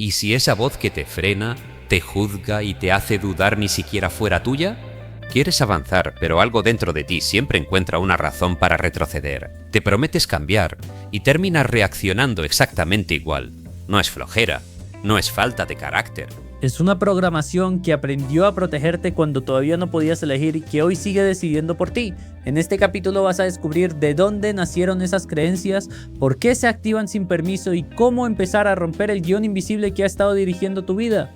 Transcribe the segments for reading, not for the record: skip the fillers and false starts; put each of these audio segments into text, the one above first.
¿Y si esa voz que te frena, te juzga y te hace dudar ni siquiera fuera tuya? Quieres avanzar, pero algo dentro de ti siempre encuentra una razón para retroceder. Te prometes cambiar y terminas reaccionando exactamente igual. No es flojera, no es falta de carácter. Es una programación que aprendió a protegerte cuando todavía no podías elegir y que hoy sigue decidiendo por ti. En este capítulo vas a descubrir de dónde nacieron esas creencias, por qué se activan sin permiso y cómo empezar a romper el guión invisible que ha estado dirigiendo tu vida.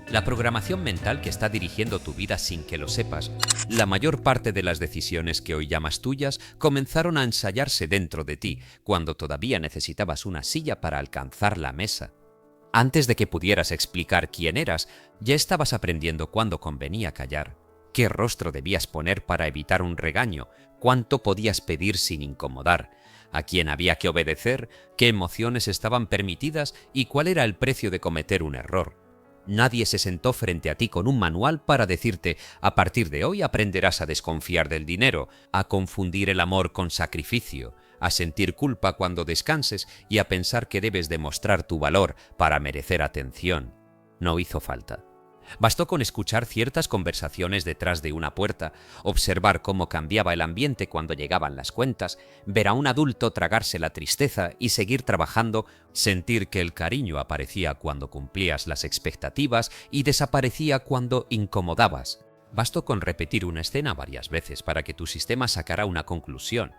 La programación mental que está dirigiendo tu vida sin que lo sepas, la mayor parte de las decisiones que hoy llamas tuyas comenzaron a ensayarse dentro de ti cuando todavía necesitabas una silla para alcanzar la mesa. Antes de que pudieras explicar quién eras, ya estabas aprendiendo cuándo convenía callar, qué rostro debías poner para evitar un regaño, cuánto podías pedir sin incomodar, a quién había que obedecer, qué emociones estaban permitidas y cuál era el precio de cometer un error. Nadie se sentó frente a ti con un manual para decirte: a partir de hoy aprenderás a desconfiar del dinero, a confundir el amor con sacrificio, a sentir culpa cuando descanses y a pensar que debes demostrar tu valor para merecer atención. No hizo falta. Bastó con escuchar ciertas conversaciones detrás de una puerta, observar cómo cambiaba el ambiente cuando llegaban las cuentas, ver a un adulto tragarse la tristeza y seguir trabajando, sentir que el cariño aparecía cuando cumplías las expectativas y desaparecía cuando incomodabas. Bastó con repetir una escena varias veces para que tu sistema sacara una conclusión.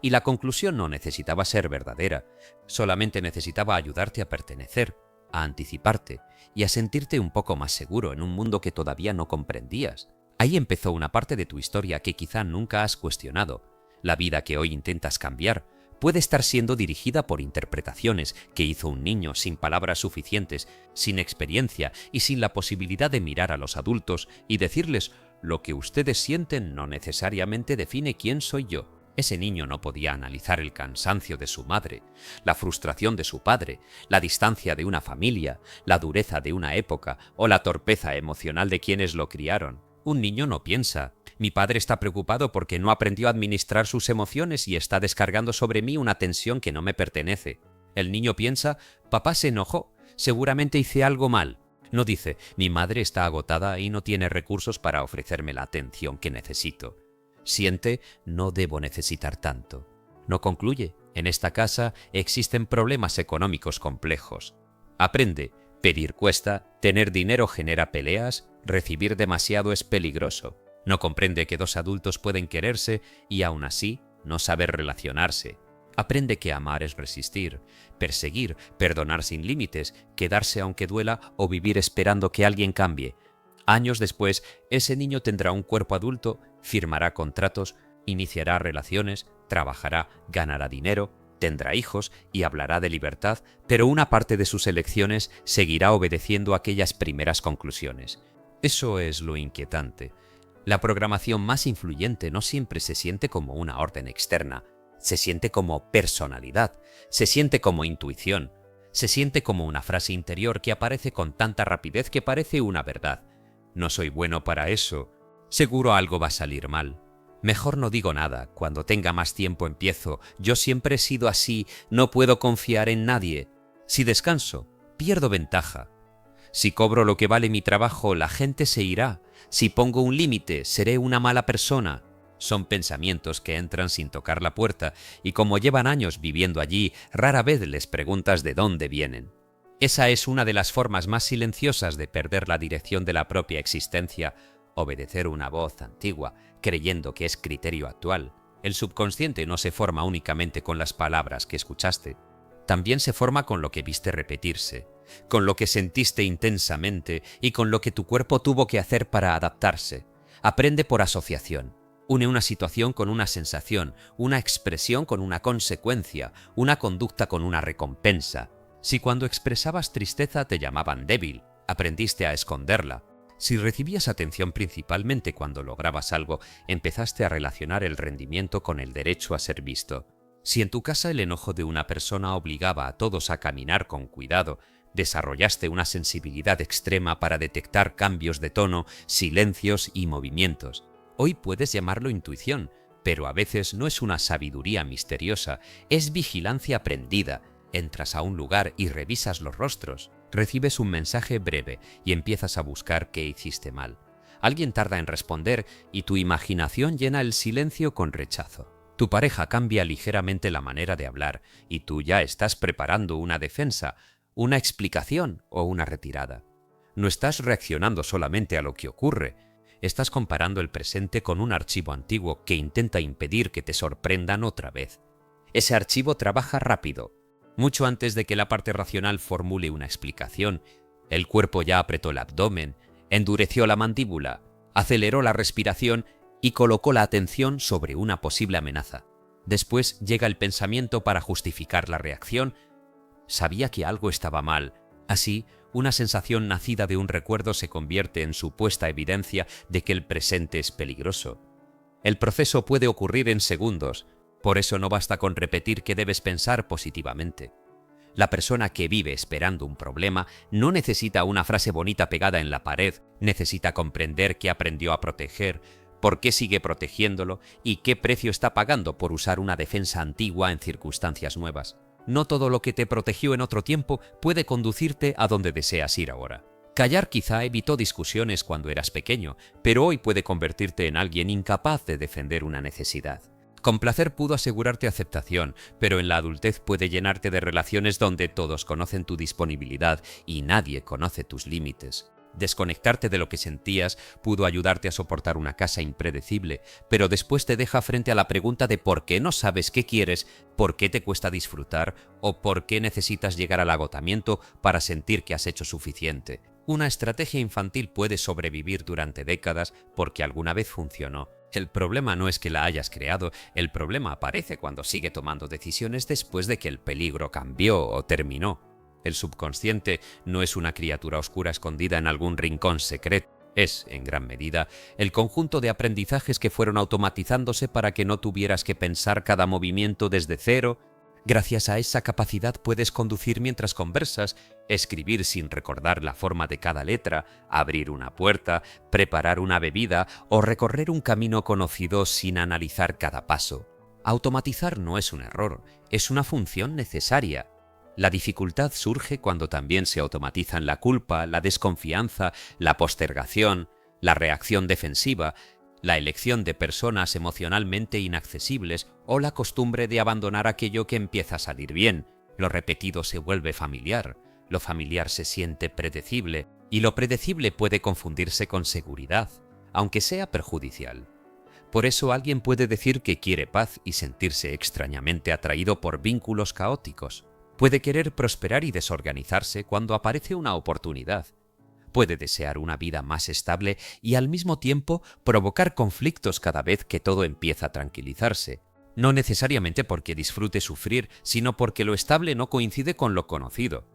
Y la conclusión no necesitaba ser verdadera, solamente necesitaba ayudarte a pertenecer, a anticiparte y a sentirte un poco más seguro en un mundo que todavía no comprendías. Ahí empezó una parte de tu historia que quizá nunca has cuestionado. La vida que hoy intentas cambiar puede estar siendo dirigida por interpretaciones que hizo un niño sin palabras suficientes, sin experiencia y sin la posibilidad de mirar a los adultos y decirles: lo que ustedes sienten no necesariamente define quién soy yo. Ese niño no podía analizar el cansancio de su madre, la frustración de su padre, la distancia de una familia, la dureza de una época o la torpeza emocional de quienes lo criaron. Un niño no piensa: mi padre está preocupado porque no aprendió a administrar sus emociones y está descargando sobre mí una tensión que no me pertenece. El niño piensa: papá se enojó, seguramente hice algo mal. No dice: mi madre está agotada y no tiene recursos para ofrecerme la atención que necesito. Siente: no debo necesitar tanto. No concluye: en esta casa existen problemas económicos complejos. Aprende: pedir cuesta, tener dinero genera peleas, recibir demasiado es peligroso. No comprende que dos adultos pueden quererse y aún así no saber relacionarse. Aprende que amar es resistir, perseguir, perdonar sin límites, quedarse aunque duela o vivir esperando que alguien cambie. Años después, ese niño tendrá un cuerpo adulto, firmará contratos, iniciará relaciones, trabajará, ganará dinero, tendrá hijos y hablará de libertad, pero una parte de sus elecciones seguirá obedeciendo aquellas primeras conclusiones. Eso es lo inquietante. La programación más influyente no siempre se siente como una orden externa, se siente como personalidad, se siente como intuición, se siente como una frase interior que aparece con tanta rapidez que parece una verdad. No soy bueno para eso. Seguro algo va a salir mal. Mejor no digo nada. Cuando tenga más tiempo empiezo. Yo siempre he sido así. No puedo confiar en nadie. Si descanso, pierdo ventaja. Si cobro lo que vale mi trabajo, la gente se irá. Si pongo un límite, seré una mala persona. Son pensamientos que entran sin tocar la puerta y como llevan años viviendo allí, rara vez les preguntas de dónde vienen. Esa es una de las formas más silenciosas de perder la dirección de la propia existencia: obedecer una voz antigua, creyendo que es criterio actual. El subconsciente no se forma únicamente con las palabras que escuchaste. También se forma con lo que viste repetirse, con lo que sentiste intensamente y con lo que tu cuerpo tuvo que hacer para adaptarse. Aprende por asociación. Une una situación con una sensación, una expresión con una consecuencia, una conducta con una recompensa. Si cuando expresabas tristeza te llamaban débil, aprendiste a esconderla. Si recibías atención principalmente cuando lograbas algo, empezaste a relacionar el rendimiento con el derecho a ser visto. Si en tu casa el enojo de una persona obligaba a todos a caminar con cuidado, desarrollaste una sensibilidad extrema para detectar cambios de tono, silencios y movimientos. Hoy puedes llamarlo intuición, pero a veces no es una sabiduría misteriosa, es vigilancia aprendida. Entras a un lugar y revisas los rostros. Recibes un mensaje breve y empiezas a buscar qué hiciste mal. Alguien tarda en responder y tu imaginación llena el silencio con rechazo. Tu pareja cambia ligeramente la manera de hablar y tú ya estás preparando una defensa, una explicación o una retirada. No estás reaccionando solamente a lo que ocurre, estás comparando el presente con un archivo antiguo que intenta impedir que te sorprendan otra vez. Ese archivo trabaja rápido. Mucho antes de que la parte racional formule una explicación, el cuerpo ya apretó el abdomen, endureció la mandíbula, aceleró la respiración y colocó la atención sobre una posible amenaza. Después llega el pensamiento para justificar la reacción. Sabía que algo estaba mal. Así, una sensación nacida de un recuerdo se convierte en supuesta evidencia de que el presente es peligroso. El proceso puede ocurrir en segundos. Por eso no basta con repetir que debes pensar positivamente. La persona que vive esperando un problema no necesita una frase bonita pegada en la pared, necesita comprender qué aprendió a proteger, por qué sigue protegiéndolo y qué precio está pagando por usar una defensa antigua en circunstancias nuevas. No todo lo que te protegió en otro tiempo puede conducirte a donde deseas ir ahora. Callar quizá evitó discusiones cuando eras pequeño, pero hoy puede convertirte en alguien incapaz de defender una necesidad. Complacer pudo asegurarte aceptación, pero en la adultez puede llenarte de relaciones donde todos conocen tu disponibilidad y nadie conoce tus límites. Desconectarte de lo que sentías pudo ayudarte a soportar una casa impredecible, pero después te deja frente a la pregunta de por qué no sabes qué quieres, por qué te cuesta disfrutar o por qué necesitas llegar al agotamiento para sentir que has hecho suficiente. Una estrategia infantil puede sobrevivir durante décadas porque alguna vez funcionó. El problema no es que la hayas creado, el problema aparece cuando sigue tomando decisiones después de que el peligro cambió o terminó. El subconsciente no es una criatura oscura escondida en algún rincón secreto. Es, en gran medida, el conjunto de aprendizajes que fueron automatizándose para que no tuvieras que pensar cada movimiento desde cero. Gracias a esa capacidad puedes conducir mientras conversas, escribir sin recordar la forma de cada letra, abrir una puerta, preparar una bebida o recorrer un camino conocido sin analizar cada paso. Automatizar no es un error, es una función necesaria. La dificultad surge cuando también se automatizan la culpa, la desconfianza, la postergación, la reacción defensiva, la elección de personas emocionalmente inaccesibles o la costumbre de abandonar aquello que empieza a salir bien. Lo repetido se vuelve familiar, lo familiar se siente predecible y lo predecible puede confundirse con seguridad, aunque sea perjudicial. Por eso alguien puede decir que quiere paz y sentirse extrañamente atraído por vínculos caóticos. Puede querer prosperar y desorganizarse cuando aparece una oportunidad. Puede desear una vida más estable y al mismo tiempo provocar conflictos cada vez que todo empieza a tranquilizarse. No necesariamente porque disfrute sufrir, sino porque lo estable no coincide con lo conocido.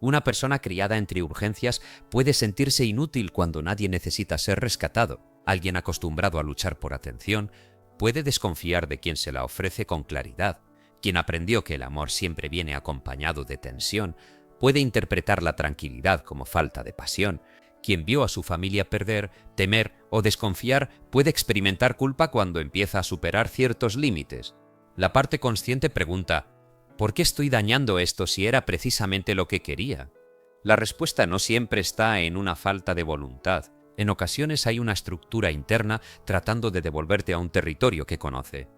Una persona criada entre urgencias puede sentirse inútil cuando nadie necesita ser rescatado. Alguien acostumbrado a luchar por atención puede desconfiar de quien se la ofrece con claridad. Quien aprendió que el amor siempre viene acompañado de tensión puede interpretar la tranquilidad como falta de pasión. Quien vio a su familia perder, temer o desconfiar puede experimentar culpa cuando empieza a superar ciertos límites. La parte consciente pregunta, ¿por qué estoy dañando esto si era precisamente lo que quería? La respuesta no siempre está en una falta de voluntad. En ocasiones hay una estructura interna tratando de devolverte a un territorio que conoce.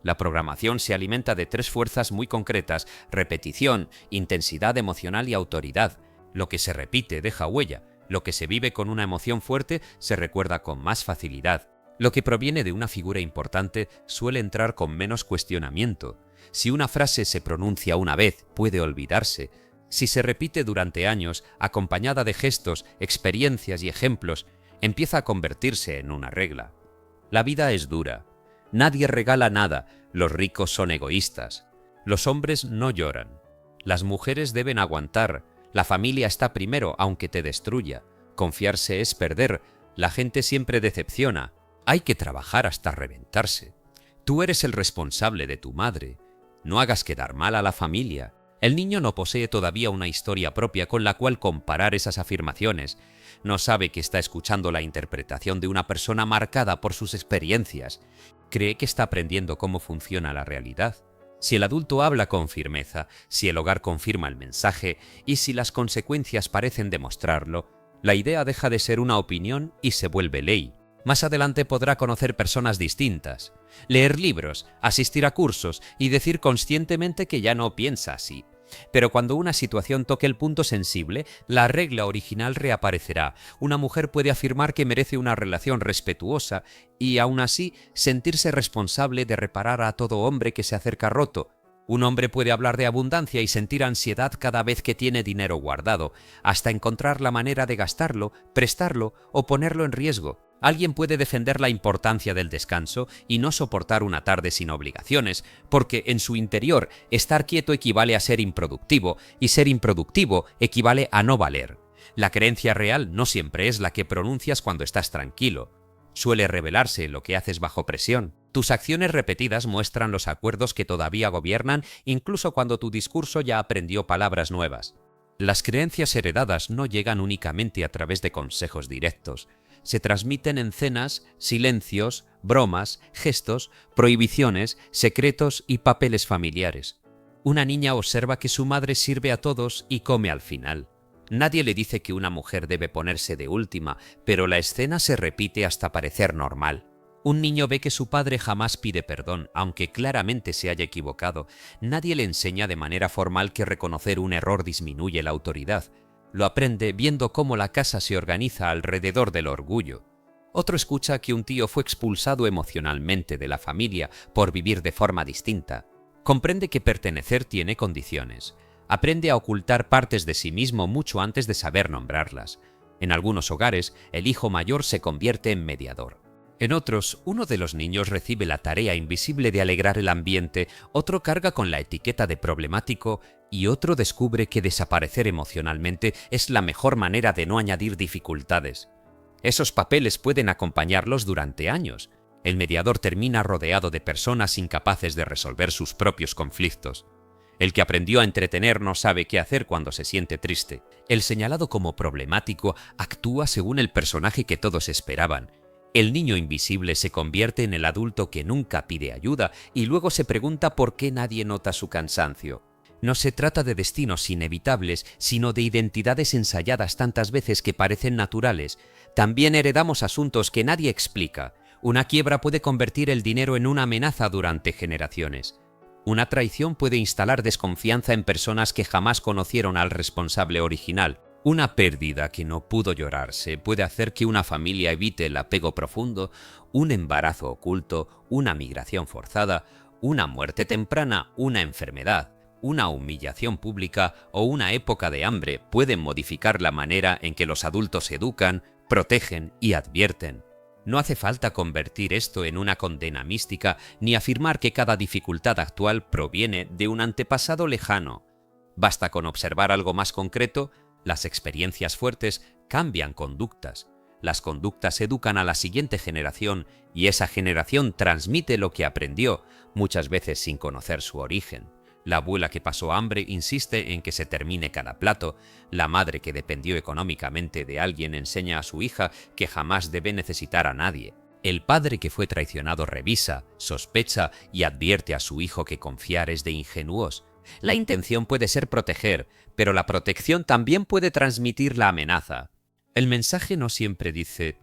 La programación se alimenta de tres fuerzas muy concretas: repetición, intensidad emocional y autoridad. Lo que se repite deja huella, lo que se vive con una emoción fuerte se recuerda con más facilidad. Lo que proviene de una figura importante suele entrar con menos cuestionamiento. Si una frase se pronuncia una vez, puede olvidarse. Si se repite durante años, acompañada de gestos, experiencias y ejemplos, empieza a convertirse en una regla. La vida es dura. Nadie regala nada, los ricos son egoístas. Los hombres no lloran. Las mujeres deben aguantar. La familia está primero, aunque te destruya. Confiarse es perder. La gente siempre decepciona. Hay que trabajar hasta reventarse. Tú eres el responsable de tu madre. No hagas quedar mal a la familia. El niño no posee todavía una historia propia con la cual comparar esas afirmaciones. No sabe que está escuchando la interpretación de una persona marcada por sus experiencias. Cree que está aprendiendo cómo funciona la realidad. Si el adulto habla con firmeza, si el hogar confirma el mensaje y si las consecuencias parecen demostrarlo, la idea deja de ser una opinión y se vuelve ley. Más adelante podrá conocer personas distintas, leer libros, asistir a cursos y decir conscientemente que ya no piensa así. Pero cuando una situación toque el punto sensible, la regla original reaparecerá. Una mujer puede afirmar que merece una relación respetuosa y aún así sentirse responsable de reparar a todo hombre que se acerca roto. Un hombre puede hablar de abundancia y sentir ansiedad cada vez que tiene dinero guardado, hasta encontrar la manera de gastarlo, prestarlo o ponerlo en riesgo. Alguien puede defender la importancia del descanso y no soportar una tarde sin obligaciones, porque en su interior estar quieto equivale a ser improductivo y ser improductivo equivale a no valer. La creencia real no siempre es la que pronuncias cuando estás tranquilo. Suele revelarse lo que haces bajo presión. Tus acciones repetidas muestran los acuerdos que todavía gobiernan incluso cuando tu discurso ya aprendió palabras nuevas. Las creencias heredadas no llegan únicamente a través de consejos directos. Se transmiten en cenas, silencios, bromas, gestos, prohibiciones, secretos y papeles familiares. Una niña observa que su madre sirve a todos y come al final. Nadie le dice que una mujer debe ponerse de última, pero la escena se repite hasta parecer normal. Un niño ve que su padre jamás pide perdón, aunque claramente se haya equivocado. Nadie le enseña de manera formal que reconocer un error disminuye la autoridad. Lo aprende viendo cómo la casa se organiza alrededor del orgullo. Otro escucha que un tío fue expulsado emocionalmente de la familia por vivir de forma distinta. Comprende que pertenecer tiene condiciones. Aprende a ocultar partes de sí mismo mucho antes de saber nombrarlas. En algunos hogares, el hijo mayor se convierte en mediador. En otros, uno de los niños recibe la tarea invisible de alegrar el ambiente, otro carga con la etiqueta de problemático y otro descubre que desaparecer emocionalmente es la mejor manera de no añadir dificultades. Esos papeles pueden acompañarlos durante años. El mediador termina rodeado de personas incapaces de resolver sus propios conflictos. El que aprendió a entretener no sabe qué hacer cuando se siente triste. El señalado como problemático actúa según el personaje que todos esperaban. El niño invisible se convierte en el adulto que nunca pide ayuda y luego se pregunta por qué nadie nota su cansancio. No se trata de destinos inevitables, sino de identidades ensayadas tantas veces que parecen naturales. También heredamos asuntos que nadie explica. Una quiebra puede convertir el dinero en una amenaza durante generaciones. Una traición puede instalar desconfianza en personas que jamás conocieron al responsable original. Una pérdida que no pudo llorarse puede hacer que una familia evite el apego profundo, un embarazo oculto, una migración forzada, una muerte temprana, una enfermedad, una humillación pública o una época de hambre pueden modificar la manera en que los adultos educan, protegen y advierten. No hace falta convertir esto en una condena mística ni afirmar que cada dificultad actual proviene de un antepasado lejano. Basta con observar algo más concreto. Las experiencias fuertes cambian conductas. Las conductas educan a la siguiente generación y esa generación transmite lo que aprendió, muchas veces sin conocer su origen. La abuela que pasó hambre insiste en que se termine cada plato. La madre que dependió económicamente de alguien enseña a su hija que jamás debe necesitar a nadie. El padre que fue traicionado revisa, sospecha y advierte a su hijo que confiar es de ingenuos. La intención puede ser proteger, pero la protección también puede transmitir la amenaza. El mensaje no siempre dice,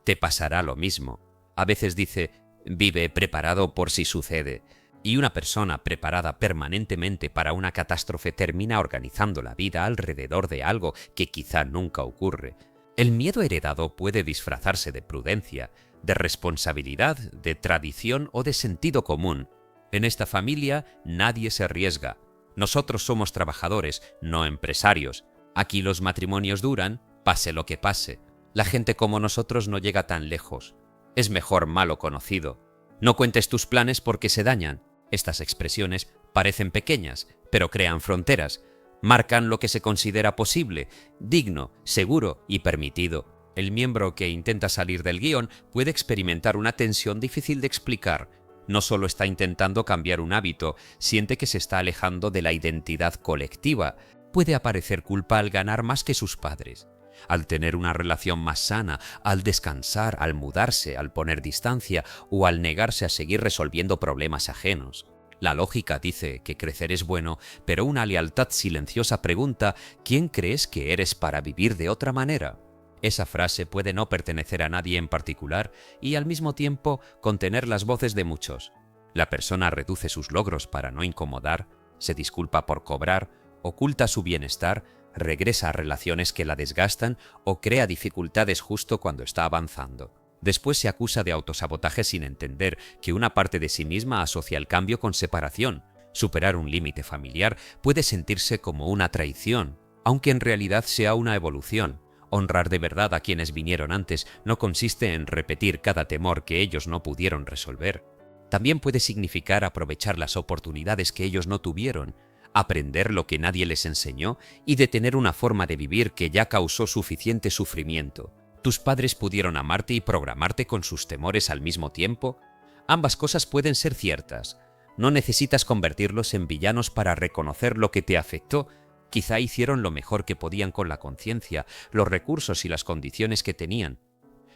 te pasará lo mismo. A veces dice, vive preparado por si sucede. Y una persona preparada permanentemente para una catástrofe termina organizando la vida alrededor de algo que quizá nunca ocurre. El miedo heredado puede disfrazarse de prudencia, de responsabilidad, de tradición o de sentido común. En esta familia nadie se arriesga. Nosotros somos trabajadores, no empresarios. Aquí los matrimonios duran, pase lo que pase. La gente como nosotros no llega tan lejos. Es mejor malo conocido. No cuentes tus planes porque se dañan. Estas expresiones parecen pequeñas, pero crean fronteras. Marcan lo que se considera posible, digno, seguro y permitido. El miembro que intenta salir del guión puede experimentar una tensión difícil de explicar. No solo está intentando cambiar un hábito, siente que se está alejando de la identidad colectiva. Puede aparecer culpa al ganar más que sus padres, al tener una relación más sana, al descansar, al mudarse, al poner distancia o al negarse a seguir resolviendo problemas ajenos. La lógica dice que crecer es bueno, pero una lealtad silenciosa pregunta ¿quién crees que eres para vivir de otra manera? Esa frase puede no pertenecer a nadie en particular y al mismo tiempo contener las voces de muchos. La persona reduce sus logros para no incomodar, se disculpa por cobrar, oculta su bienestar, regresa a relaciones que la desgastan o crea dificultades justo cuando está avanzando. Después se acusa de autosabotaje sin entender que una parte de sí misma asocia el cambio con separación. Superar un límite familiar puede sentirse como una traición, aunque en realidad sea una evolución. Honrar de verdad a quienes vinieron antes no consiste en repetir cada temor que ellos no pudieron resolver. También puede significar aprovechar las oportunidades que ellos no tuvieron, aprender lo que nadie les enseñó y detener una forma de vivir que ya causó suficiente sufrimiento. ¿Tus padres pudieron amarte y programarte con sus temores al mismo tiempo? Ambas cosas pueden ser ciertas. No necesitas convertirlos en villanos para reconocer lo que te afectó. Quizá hicieron lo mejor que podían con la conciencia, los recursos y las condiciones que tenían.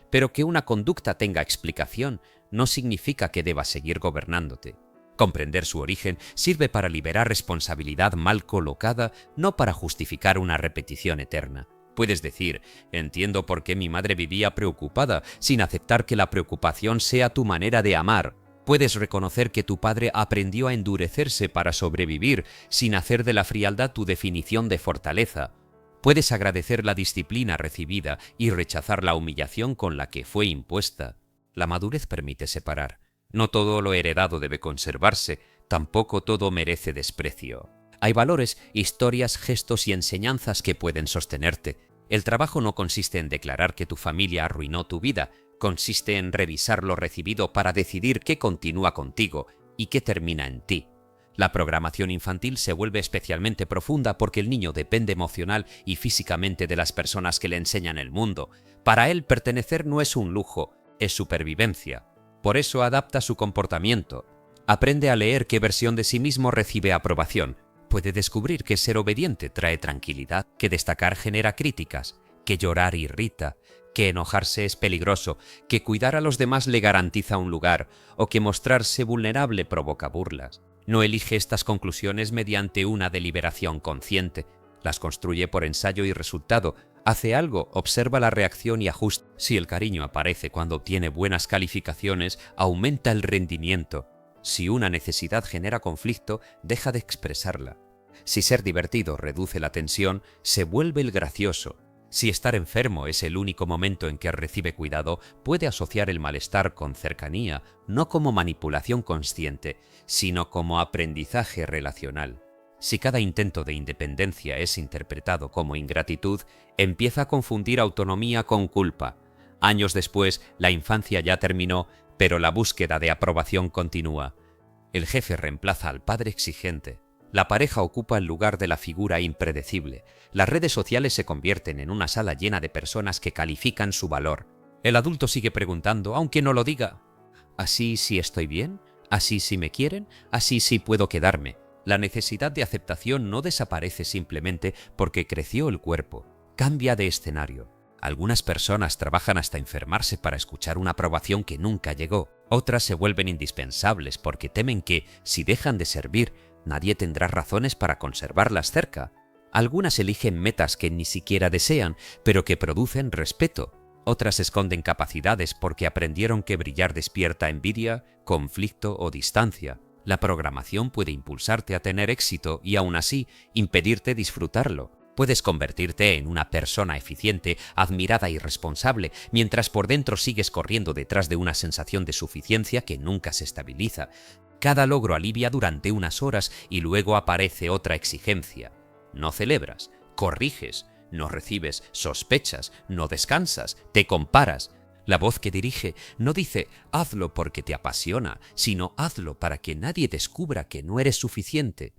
Pero que una conducta tenga explicación no significa que debas seguir gobernándote. Comprender su origen sirve para liberar responsabilidad mal colocada, no para justificar una repetición eterna. Puedes decir, entiendo por qué mi madre vivía preocupada, sin aceptar que la preocupación sea tu manera de amar. Puedes reconocer que tu padre aprendió a endurecerse para sobrevivir, sin hacer de la frialdad tu definición de fortaleza. Puedes agradecer la disciplina recibida y rechazar la humillación con la que fue impuesta. La madurez permite separar. No todo lo heredado debe conservarse, tampoco todo merece desprecio. Hay valores, historias, gestos y enseñanzas que pueden sostenerte. El trabajo no consiste en declarar que tu familia arruinó tu vida, consiste en revisar lo recibido para decidir qué continúa contigo y qué termina en ti. La programación infantil se vuelve especialmente profunda porque el niño depende emocional y físicamente de las personas que le enseñan el mundo. Para él pertenecer no es un lujo, es supervivencia. Por eso adapta su comportamiento. Aprende a leer qué versión de sí mismo recibe aprobación. Puede descubrir que ser obediente trae tranquilidad, que destacar genera críticas, que llorar irrita, que enojarse es peligroso, que cuidar a los demás le garantiza un lugar, o que mostrarse vulnerable provoca burlas. No elige estas conclusiones mediante una deliberación consciente, las construye por ensayo y resultado. Hace algo, observa la reacción y ajusta. Si el cariño aparece cuando obtiene buenas calificaciones, aumenta el rendimiento. Si una necesidad genera conflicto, deja de expresarla. Si ser divertido reduce la tensión, se vuelve el gracioso. Si estar enfermo es el único momento en que recibe cuidado, puede asociar el malestar con cercanía, no como manipulación consciente, sino como aprendizaje relacional. Si cada intento de independencia es interpretado como ingratitud, empieza a confundir autonomía con culpa. Años después, la infancia ya terminó, pero la búsqueda de aprobación continúa. El jefe reemplaza al padre exigente. La pareja ocupa el lugar de la figura impredecible. Las redes sociales se convierten en una sala llena de personas que califican su valor. El adulto sigue preguntando, aunque no lo diga. ¿Así sí estoy bien? ¿Así sí me quieren? ¿Así sí puedo quedarme? La necesidad de aceptación no desaparece simplemente porque creció el cuerpo. Cambia de escenario. Algunas personas trabajan hasta enfermarse para escuchar una aprobación que nunca llegó. Otras se vuelven indispensables porque temen que, si dejan de servir, nadie tendrá razones para conservarlas cerca. Algunas eligen metas que ni siquiera desean, pero que producen respeto. Otras esconden capacidades porque aprendieron que brillar despierta envidia, conflicto o distancia. La programación puede impulsarte a tener éxito y aún así impedirte disfrutarlo. Puedes convertirte en una persona eficiente, admirada y responsable, mientras por dentro sigues corriendo detrás de una sensación de suficiencia que nunca se estabiliza. Cada logro alivia durante unas horas y luego aparece otra exigencia. No celebras, corriges, no recibes, sospechas, no descansas, te comparas. La voz que dirige no dice hazlo porque te apasiona, sino hazlo para que nadie descubra que no eres suficiente.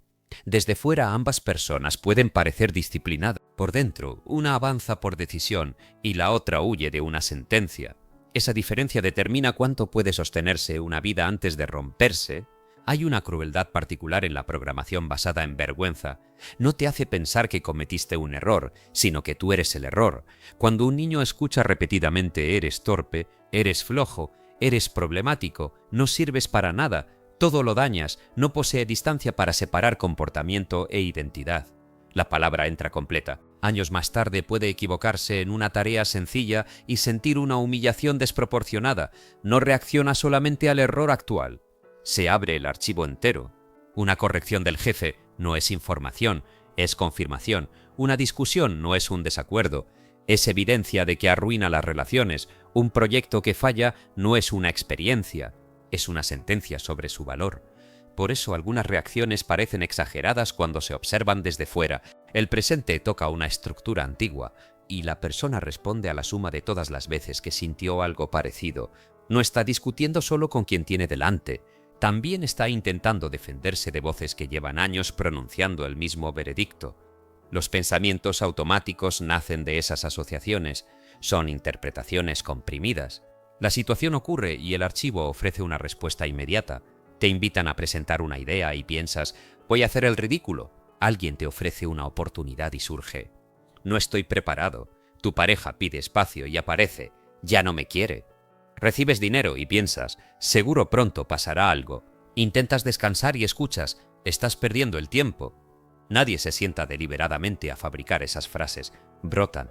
Desde fuera ambas personas pueden parecer disciplinadas. Por dentro, una avanza por decisión y la otra huye de una sentencia. Esa diferencia determina cuánto puede sostenerse una vida antes de romperse. Hay una crueldad particular en la programación basada en vergüenza. No te hace pensar que cometiste un error, sino que tú eres el error. Cuando un niño escucha repetidamente eres torpe, eres flojo, eres problemático, no sirves para nada, Todo lo dañas, no posee distancia para separar comportamiento e identidad. La palabra entra completa. Años más tarde puede equivocarse en una tarea sencilla y sentir una humillación desproporcionada. No reacciona solamente al error actual. Se abre el archivo entero. Una corrección del jefe no es información, es confirmación. Una discusión no es un desacuerdo, es evidencia de que arruina las relaciones. Un proyecto que falla no es una experiencia, es una sentencia sobre su valor. Por eso algunas reacciones parecen exageradas cuando se observan desde fuera. El presente toca una estructura antigua y la persona responde a la suma de todas las veces que sintió algo parecido. No está discutiendo solo con quien tiene delante, también está intentando defenderse de voces que llevan años pronunciando el mismo veredicto. Los pensamientos automáticos nacen de esas asociaciones, son interpretaciones comprimidas. La situación ocurre y el archivo ofrece una respuesta inmediata. Te invitan a presentar una idea y piensas, voy a hacer el ridículo. Alguien te ofrece una oportunidad y surge. No estoy preparado. Tu pareja pide espacio y aparece, ya no me quiere. Recibes dinero y piensas, seguro pronto pasará algo. Intentas descansar y escuchas, estás perdiendo el tiempo. Nadie se sienta deliberadamente a fabricar esas frases, brotan.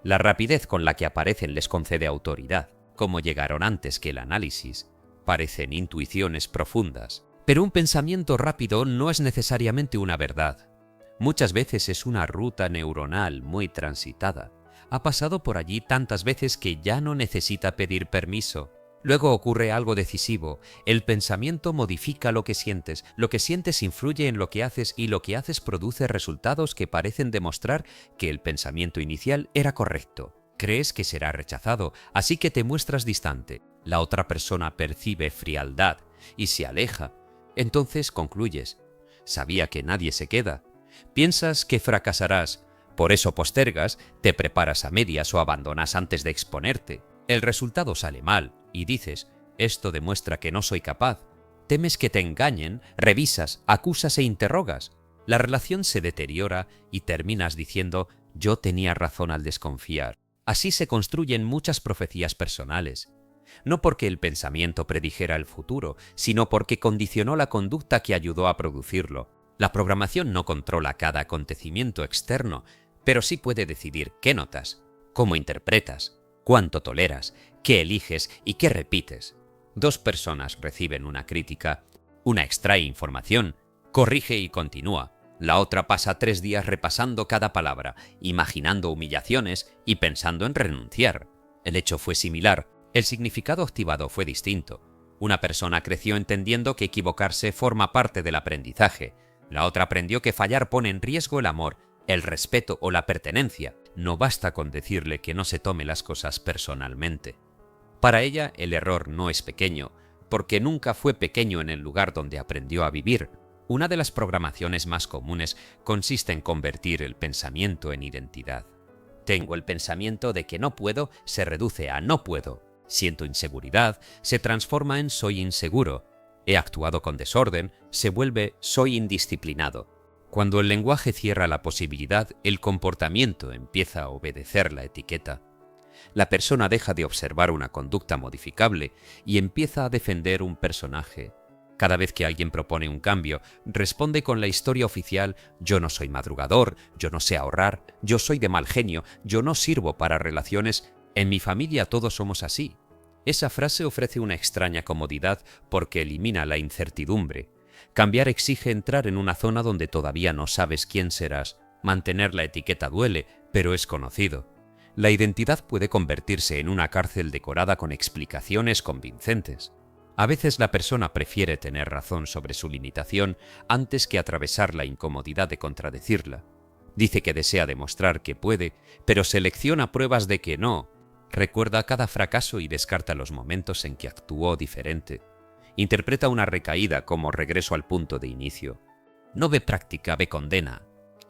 La rapidez con la que aparecen les concede autoridad. Como llegaron antes que el análisis, parecen intuiciones profundas. Pero un pensamiento rápido no es necesariamente una verdad. Muchas veces es una ruta neuronal muy transitada. Ha pasado por allí tantas veces que ya no necesita pedir permiso. Luego ocurre algo decisivo. El pensamiento modifica lo que sientes influye en lo que haces y lo que haces produce resultados que parecen demostrar que el pensamiento inicial era correcto. Crees que será rechazado, así que te muestras distante. La otra persona percibe frialdad y se aleja. Entonces concluyes, sabía que nadie se queda. Piensas que fracasarás, por eso postergas, te preparas a medias o abandonas antes de exponerte. El resultado sale mal y dices, esto demuestra que no soy capaz. Temes que te engañen, revisas, acusas e interrogas. La relación se deteriora y terminas diciendo, yo tenía razón al desconfiar. Así se construyen muchas profecías personales. No porque el pensamiento predijera el futuro, sino porque condicionó la conducta que ayudó a producirlo. La programación no controla cada acontecimiento externo, pero sí puede decidir qué notas, cómo interpretas, cuánto toleras, qué eliges y qué repites. Dos personas reciben una crítica, una extrae información, corrige y continúa. La otra pasa 3 días repasando cada palabra, imaginando humillaciones y pensando en renunciar. El hecho fue similar, el significado activado fue distinto. Una persona creció entendiendo que equivocarse forma parte del aprendizaje. La otra aprendió que fallar pone en riesgo el amor, el respeto o la pertenencia. No basta con decirle que no se tome las cosas personalmente. Para ella, el error no es pequeño, porque nunca fue pequeño en el lugar donde aprendió a vivir. Una de las programaciones más comunes consiste en convertir el pensamiento en identidad. Tengo el pensamiento de que no puedo, se reduce a no puedo. Siento inseguridad, se transforma en soy inseguro. He actuado con desorden, se vuelve soy indisciplinado. Cuando el lenguaje cierra la posibilidad, el comportamiento empieza a obedecer la etiqueta. La persona deja de observar una conducta modificable y empieza a defender un personaje. Cada vez que alguien propone un cambio, responde con la historia oficial: yo no soy madrugador, yo no sé ahorrar, yo soy de mal genio, yo no sirvo para relaciones, en mi familia todos somos así. Esa frase ofrece una extraña comodidad porque elimina la incertidumbre. Cambiar exige entrar en una zona donde todavía no sabes quién serás. Mantener la etiqueta duele, pero es conocido. La identidad puede convertirse en una cárcel decorada con explicaciones convincentes. A veces la persona prefiere tener razón sobre su limitación antes que atravesar la incomodidad de contradecirla. Dice que desea demostrar que puede, pero selecciona pruebas de que no. Recuerda cada fracaso y descarta los momentos en que actuó diferente. Interpreta una recaída como regreso al punto de inicio. No ve práctica, ve condena.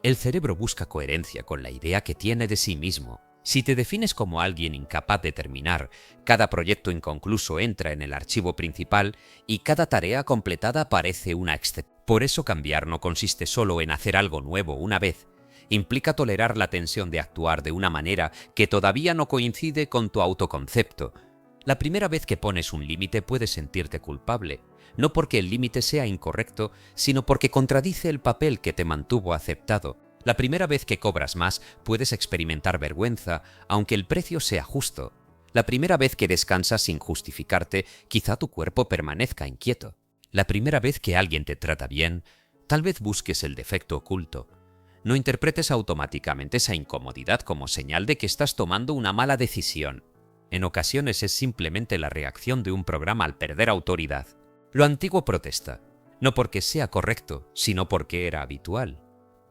El cerebro busca coherencia con la idea que tiene de sí mismo. Si te defines como alguien incapaz de terminar, cada proyecto inconcluso entra en el archivo principal y cada tarea completada parece una excepción. Por eso cambiar no consiste solo en hacer algo nuevo una vez. Implica tolerar la tensión de actuar de una manera que todavía no coincide con tu autoconcepto. La primera vez que pones un límite puedes sentirte culpable. no porque el límite sea incorrecto, sino porque contradice el papel que te mantuvo aceptado. La primera vez que cobras más, puedes experimentar vergüenza, aunque el precio sea justo. La primera vez que descansas sin justificarte, quizá tu cuerpo permanezca inquieto. La primera vez que alguien te trata bien, tal vez busques el defecto oculto. No interpretes automáticamente esa incomodidad como señal de que estás tomando una mala decisión. En ocasiones es simplemente la reacción de un programa al perder autoridad. Lo antiguo protesta, no porque sea correcto, sino porque era habitual.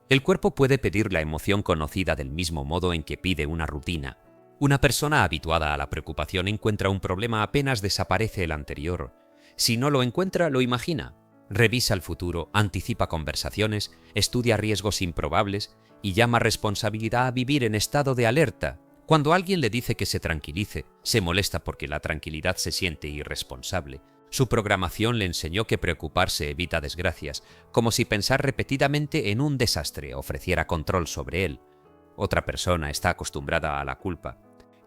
El cuerpo puede pedir la emoción conocida del mismo modo en que pide una rutina. Una persona habituada a la preocupación encuentra un problema apenas desaparece el anterior. Si no lo encuentra, lo imagina. Revisa el futuro, anticipa conversaciones, estudia riesgos improbables y llama responsabilidad a vivir en estado de alerta. Cuando alguien le dice que se tranquilice, se molesta porque la tranquilidad se siente irresponsable. Su programación le enseñó que preocuparse evita desgracias, como si pensar repetidamente en un desastre ofreciera control sobre él. Otra persona está acostumbrada a la culpa.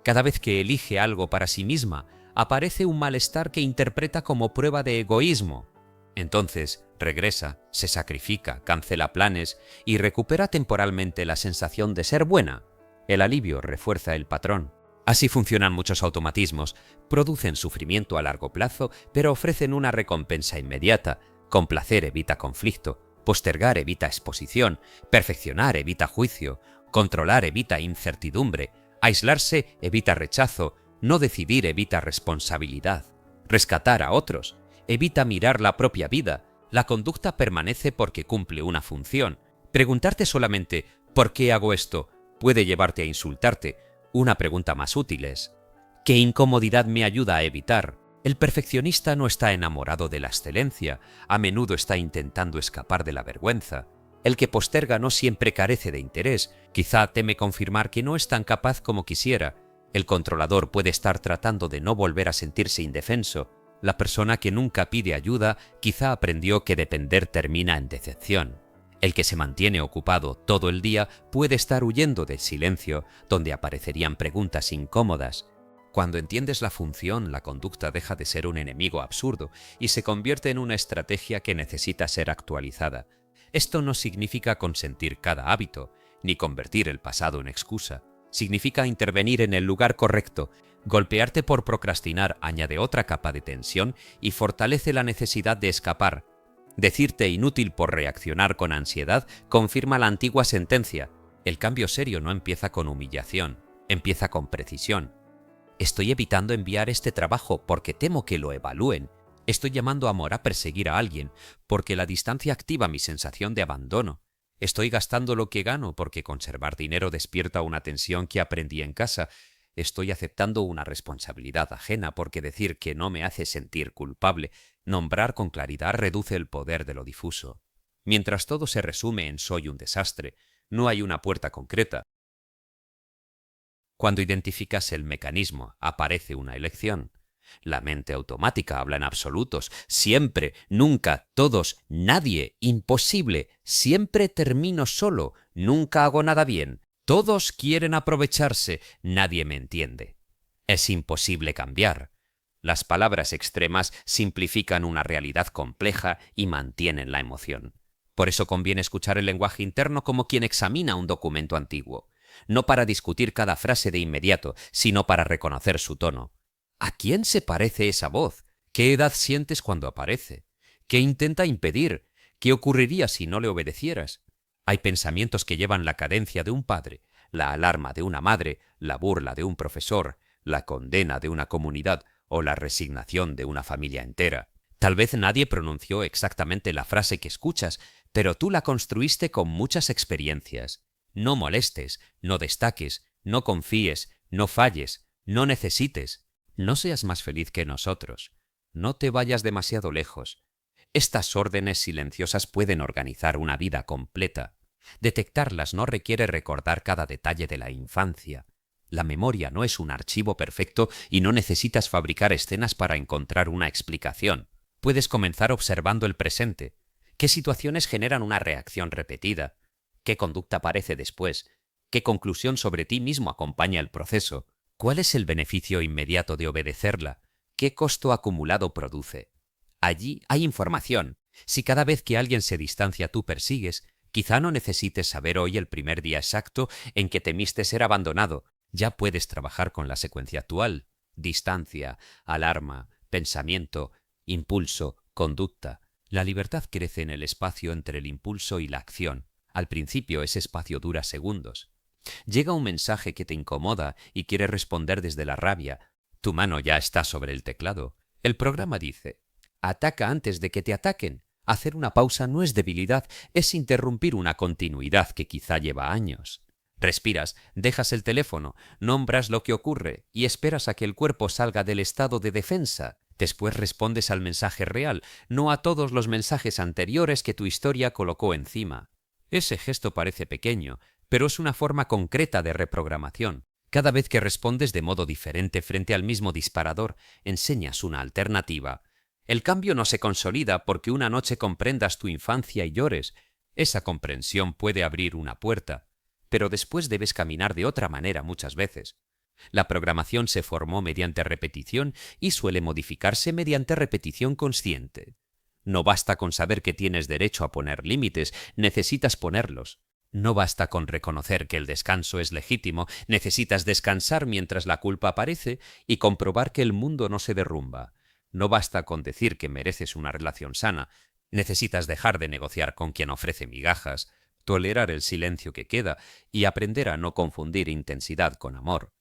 Cada vez que elige algo para sí misma, aparece un malestar que interpreta como prueba de egoísmo. Entonces, regresa, se sacrifica, cancela planes y recupera temporalmente la sensación de ser buena. El alivio refuerza el patrón. Así funcionan muchos automatismos, producen sufrimiento a largo plazo, pero ofrecen una recompensa inmediata. Complacer evita conflicto, postergar evita exposición, perfeccionar evita juicio, controlar evita incertidumbre, aislarse evita rechazo, no decidir evita responsabilidad, rescatar a otros evita mirar la propia vida. La conducta permanece porque cumple una función. Preguntarte solamente ¿por qué hago esto? Puede llevarte a insultarte. Una pregunta más útil es ¿qué incomodidad me ayuda a evitar? El perfeccionista no está enamorado de la excelencia, a menudo está intentando escapar de la vergüenza. El que posterga no siempre carece de interés, quizá teme confirmar que no es tan capaz como quisiera. El controlador puede estar tratando de no volver a sentirse indefenso. La persona que nunca pide ayuda quizá aprendió que depender termina en decepción. El que se mantiene ocupado todo el día puede estar huyendo del silencio, donde aparecerían preguntas incómodas. Cuando entiendes la función, la conducta deja de ser un enemigo absurdo y se convierte en una estrategia que necesita ser actualizada. Esto no significa consentir cada hábito, ni convertir el pasado en excusa. Significa intervenir en el lugar correcto. Golpearte por procrastinar añade otra capa de tensión y fortalece la necesidad de escapar. Decirte inútil por reaccionar con ansiedad confirma la antigua sentencia. El cambio serio no empieza con humillación, empieza con precisión. Estoy evitando enviar este trabajo porque temo que lo evalúen. Estoy llamando amor a perseguir a alguien porque la distancia activa mi sensación de abandono. Estoy gastando lo que gano porque conservar dinero despierta una tensión que aprendí en casa. Estoy aceptando una responsabilidad ajena porque decir que no me hace sentir culpable. Nombrar con claridad reduce el poder de lo difuso. Mientras todo se resume en soy un desastre, no hay una puerta concreta. Cuando identificas el mecanismo, aparece una elección. La mente automática habla en absolutos. Siempre, nunca, todos, nadie, imposible. Siempre termino solo. Nunca hago nada bien. Todos quieren aprovecharse. Nadie me entiende. Es imposible cambiar. Las palabras extremas simplifican una realidad compleja y mantienen la emoción. Por eso conviene escuchar el lenguaje interno como quien examina un documento antiguo. No para discutir cada frase de inmediato, sino para reconocer su tono. ¿A quién se parece esa voz? ¿Qué edad sientes cuando aparece? ¿Qué intenta impedir? ¿Qué ocurriría si no le obedecieras? Hay pensamientos que llevan la cadencia de un padre, la alarma de una madre, la burla de un profesor, la condena de una comunidad o la resignación de una familia entera. Tal vez nadie pronunció exactamente la frase que escuchas, pero tú la construiste con muchas experiencias. No molestes, no destaques, no confíes, no falles, no necesites. No seas más feliz que nosotros. No te vayas demasiado lejos. Estas órdenes silenciosas pueden organizar una vida completa. Detectarlas no requiere recordar cada detalle de la infancia. La memoria no es un archivo perfecto y no necesitas fabricar escenas para encontrar una explicación. Puedes comenzar observando el presente. ¿Qué situaciones generan una reacción repetida? ¿Qué conducta aparece después? ¿Qué conclusión sobre ti mismo acompaña el proceso? ¿Cuál es el beneficio inmediato de obedecerla? ¿Qué costo acumulado produce? Allí hay información. Si cada vez que alguien se distancia tú persigues, quizá no necesites saber hoy el primer día exacto en que temiste ser abandonado. Ya puedes trabajar con la secuencia actual. Distancia, alarma, pensamiento, impulso, conducta. La libertad crece en el espacio entre el impulso y la acción. Al principio ese espacio dura segundos. Llega un mensaje que te incomoda y quieres responder desde la rabia. Tu mano ya está sobre el teclado. El programa dice: ataca antes de que te ataquen. Hacer una pausa no es debilidad, es interrumpir una continuidad que quizá lleva años. Respiras, dejas el teléfono, nombras lo que ocurre y esperas a que el cuerpo salga del estado de defensa. Después respondes al mensaje real, no a todos los mensajes anteriores que tu historia colocó encima. Ese gesto parece pequeño, pero es una forma concreta de reprogramación. Cada vez que respondes de modo diferente frente al mismo disparador, enseñas una alternativa. El cambio no se consolida porque una noche comprendas tu infancia y llores. Esa comprensión puede abrir una puerta, pero después debes caminar de otra manera muchas veces. La programación se formó mediante repetición y suele modificarse mediante repetición consciente. No basta con saber que tienes derecho a poner límites, necesitas ponerlos. No basta con reconocer que el descanso es legítimo, necesitas descansar mientras la culpa aparece y comprobar que el mundo no se derrumba. No basta con decir que mereces una relación sana, necesitas dejar de negociar con quien ofrece migajas, tolerar el silencio que queda y aprender a no confundir intensidad con amor.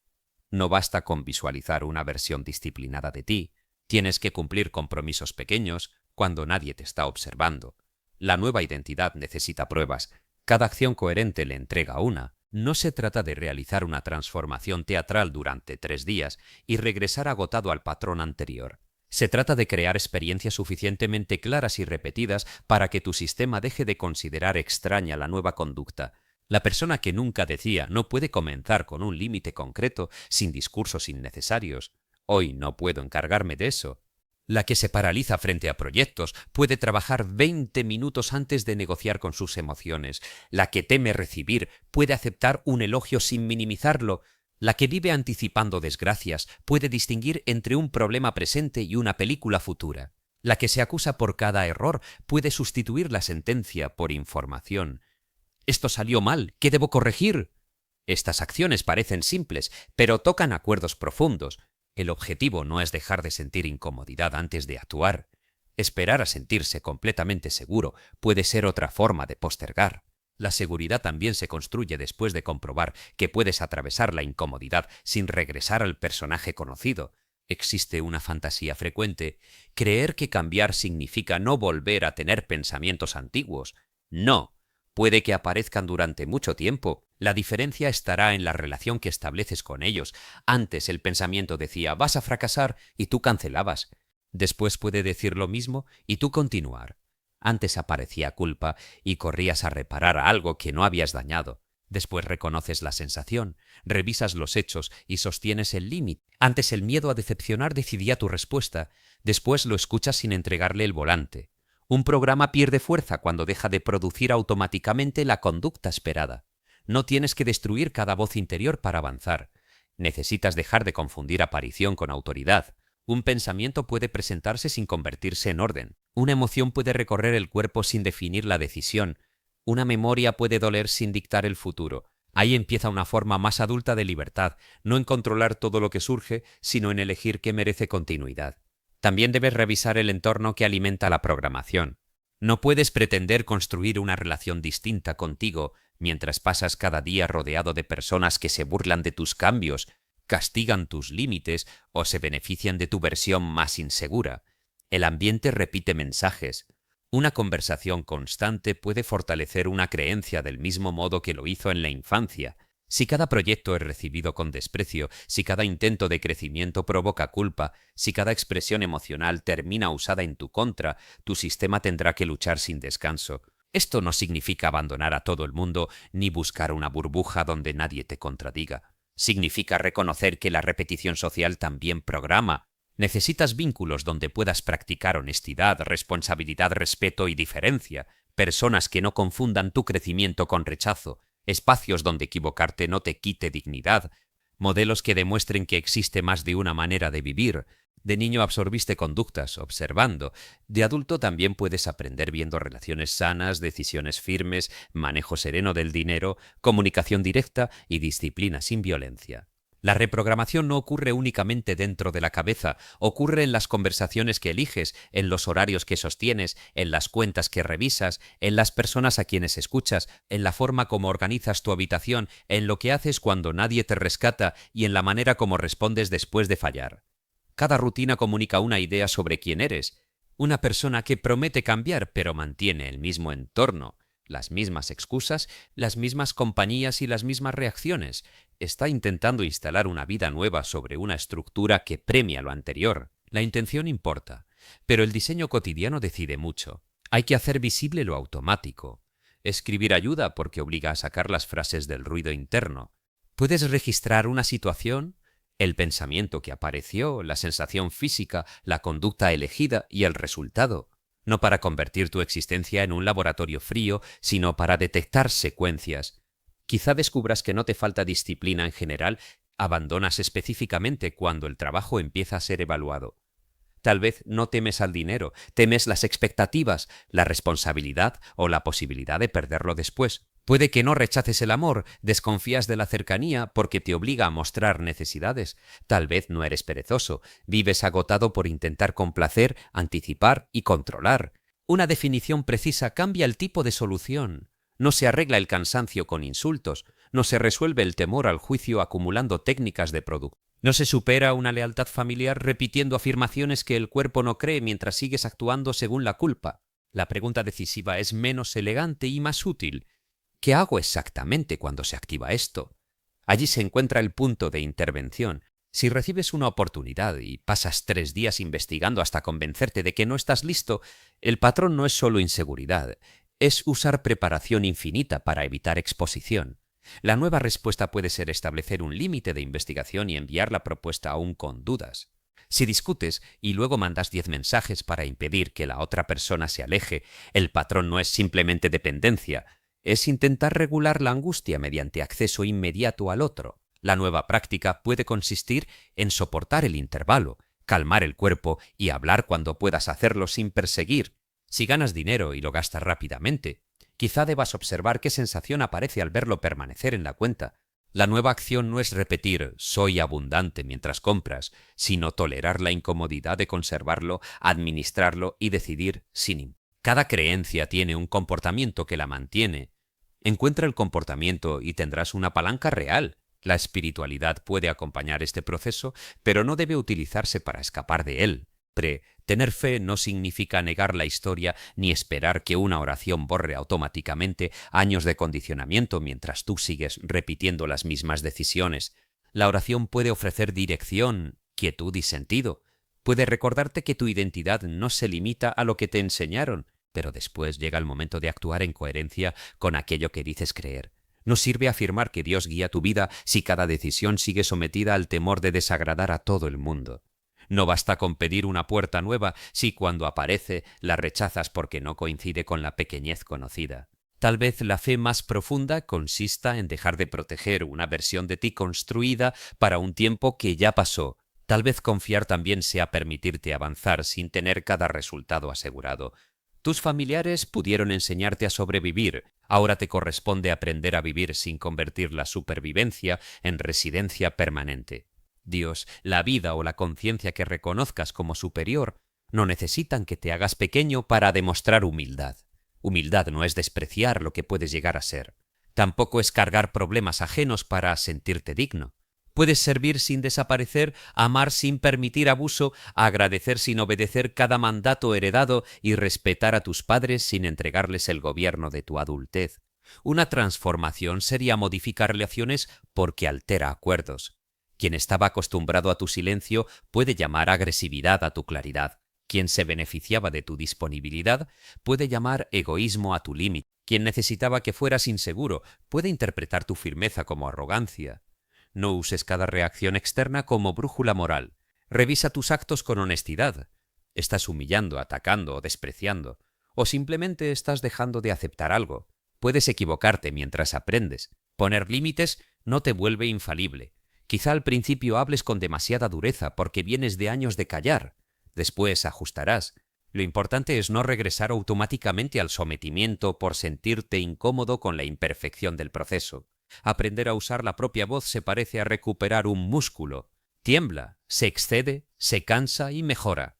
No basta con visualizar una versión disciplinada de ti, tienes que cumplir compromisos pequeños cuando nadie te está observando. La nueva identidad necesita pruebas, cada acción coherente le entrega una. No se trata de realizar una transformación teatral durante 3 días y regresar agotado al patrón anterior. Se trata de crear experiencias suficientemente claras y repetidas para que tu sistema deje de considerar extraña la nueva conducta. La persona que nunca decía no puede comenzar con un límite concreto, sin discursos innecesarios. Hoy no puedo encargarme de eso. La que se paraliza frente a proyectos puede trabajar 20 minutos antes de negociar con sus emociones. La que teme recibir puede aceptar un elogio sin minimizarlo. La que vive anticipando desgracias puede distinguir entre un problema presente y una película futura. La que se acusa por cada error puede sustituir la sentencia por información. «Esto salió mal, ¿qué debo corregir?». Estas acciones parecen simples, pero tocan acuerdos profundos. El objetivo no es dejar de sentir incomodidad antes de actuar. Esperar a sentirse completamente seguro puede ser otra forma de postergar. La seguridad también se construye después de comprobar que puedes atravesar la incomodidad sin regresar al personaje conocido. Existe una fantasía frecuente: creer que cambiar significa no volver a tener pensamientos antiguos. No, puede que aparezcan durante mucho tiempo. La diferencia estará en la relación que estableces con ellos. Antes el pensamiento decía «vas a fracasar» y tú cancelabas. Después puede decir lo mismo y tú continuar. Antes aparecía culpa y corrías a reparar algo que no habías dañado. Después reconoces la sensación, revisas los hechos y sostienes el límite. Antes el miedo a decepcionar decidía tu respuesta. Después lo escuchas sin entregarle el volante. Un programa pierde fuerza cuando deja de producir automáticamente la conducta esperada. No tienes que destruir cada voz interior para avanzar. Necesitas dejar de confundir aparición con autoridad. Un pensamiento puede presentarse sin convertirse en orden. Una emoción puede recorrer el cuerpo sin definir la decisión. Una memoria puede doler sin dictar el futuro. Ahí empieza una forma más adulta de libertad, no en controlar todo lo que surge, sino en elegir qué merece continuidad. También debes revisar el entorno que alimenta la programación. No puedes pretender construir una relación distinta contigo mientras pasas cada día rodeado de personas que se burlan de tus cambios, castigan tus límites o se benefician de tu versión más insegura. El ambiente repite mensajes. Una conversación constante puede fortalecer una creencia del mismo modo que lo hizo en la infancia. Si cada proyecto es recibido con desprecio, si cada intento de crecimiento provoca culpa, si cada expresión emocional termina usada en tu contra, tu sistema tendrá que luchar sin descanso. Esto no significa abandonar a todo el mundo ni buscar una burbuja donde nadie te contradiga. Significa reconocer que la repetición social también programa. Necesitas vínculos donde puedas practicar honestidad, responsabilidad, respeto y diferencia. Personas que no confundan tu crecimiento con rechazo. Espacios donde equivocarte no te quite dignidad. Modelos que demuestren que existe más de una manera de vivir. De niño absorbiste conductas, observando. De adulto también puedes aprender viendo relaciones sanas, decisiones firmes, manejo sereno del dinero, comunicación directa y disciplina sin violencia. La reprogramación no ocurre únicamente dentro de la cabeza, ocurre en las conversaciones que eliges, en los horarios que sostienes, en las cuentas que revisas, en las personas a quienes escuchas, en la forma como organizas tu habitación, en lo que haces cuando nadie te rescata y en la manera como respondes después de fallar. Cada rutina comunica una idea sobre quién eres. Una persona que promete cambiar pero mantiene el mismo entorno, las mismas excusas, las mismas compañías y las mismas reacciones, está intentando instalar una vida nueva sobre una estructura que premia lo anterior. La intención importa, pero el diseño cotidiano decide mucho. Hay que hacer visible lo automático. Escribir ayuda porque obliga a sacar las frases del ruido interno. Puedes registrar una situación, el pensamiento que apareció, la sensación física, la conducta elegida y el resultado. No para convertir tu existencia en un laboratorio frío, sino para detectar secuencias. Quizá descubras que no te falta disciplina en general, abandonas específicamente cuando el trabajo empieza a ser evaluado. Tal vez no temes al dinero, temes las expectativas, la responsabilidad o la posibilidad de perderlo después. Puede que no rechaces el amor, desconfías de la cercanía porque te obliga a mostrar necesidades. Tal vez no eres perezoso, vives agotado por intentar complacer, anticipar y controlar. Una definición precisa cambia el tipo de solución. No se arregla el cansancio con insultos, no se resuelve el temor al juicio acumulando técnicas de producto. No se supera una lealtad familiar repitiendo afirmaciones que el cuerpo no cree mientras sigues actuando según la culpa. La pregunta decisiva es menos elegante y más útil. ¿Qué hago exactamente cuando se activa esto? Allí se encuentra el punto de intervención. Si recibes una oportunidad y pasas 3 días investigando hasta convencerte de que no estás listo, el patrón no es solo inseguridad, es usar preparación infinita para evitar exposición. La nueva respuesta puede ser establecer un límite de investigación y enviar la propuesta aún con dudas. Si discutes y luego mandas 10 mensajes para impedir que la otra persona se aleje, el patrón no es simplemente dependencia, es intentar regular la angustia mediante acceso inmediato al otro. La nueva práctica puede consistir en soportar el intervalo, calmar el cuerpo y hablar cuando puedas hacerlo sin perseguir. Si ganas dinero y lo gastas rápidamente, quizá debas observar qué sensación aparece al verlo permanecer en la cuenta. La nueva acción no es repetir «soy abundante» mientras compras, sino tolerar la incomodidad de conservarlo, administrarlo y decidir sin. Cada creencia tiene un comportamiento que la mantiene. Encuentra el comportamiento y tendrás una palanca real. La espiritualidad puede acompañar este proceso, pero no debe utilizarse para escapar de él. Tener fe no significa negar la historia ni esperar que una oración borre automáticamente años de condicionamiento mientras tú sigues repitiendo las mismas decisiones. La oración puede ofrecer dirección, quietud y sentido. Puede recordarte que tu identidad no se limita a lo que te enseñaron, pero después llega el momento de actuar en coherencia con aquello que dices creer. No sirve afirmar que Dios guía tu vida si cada decisión sigue sometida al temor de desagradar a todo el mundo. No basta con pedir una puerta nueva si cuando aparece la rechazas porque no coincide con la pequeñez conocida. Tal vez la fe más profunda consista en dejar de proteger una versión de ti construida para un tiempo que ya pasó. Tal vez confiar también sea permitirte avanzar sin tener cada resultado asegurado. Tus familiares pudieron enseñarte a sobrevivir, ahora te corresponde aprender a vivir sin convertir la supervivencia en residencia permanente. Dios, la vida o la conciencia que reconozcas como superior no necesitan que te hagas pequeño para demostrar humildad. Humildad no es despreciar lo que puedes llegar a ser. Tampoco es cargar problemas ajenos para sentirte digno. Puedes servir sin desaparecer, amar sin permitir abuso, agradecer sin obedecer cada mandato heredado y respetar a tus padres sin entregarles el gobierno de tu adultez. Una transformación sería modificar relaciones porque altera acuerdos. Quien estaba acostumbrado a tu silencio puede llamar agresividad a tu claridad. Quien se beneficiaba de tu disponibilidad puede llamar egoísmo a tu límite. Quien necesitaba que fueras inseguro puede interpretar tu firmeza como arrogancia. No uses cada reacción externa como brújula moral. Revisa tus actos con honestidad. ¿Estás humillando, atacando o despreciando? ¿O simplemente estás dejando de aceptar algo? Puedes equivocarte mientras aprendes. Poner límites no te vuelve infalible. Quizá al principio hables con demasiada dureza porque vienes de años de callar. Después ajustarás. Lo importante es no regresar automáticamente al sometimiento por sentirte incómodo con la imperfección del proceso. Aprender a usar la propia voz se parece a recuperar un músculo. Tiembla, se excede, se cansa y mejora.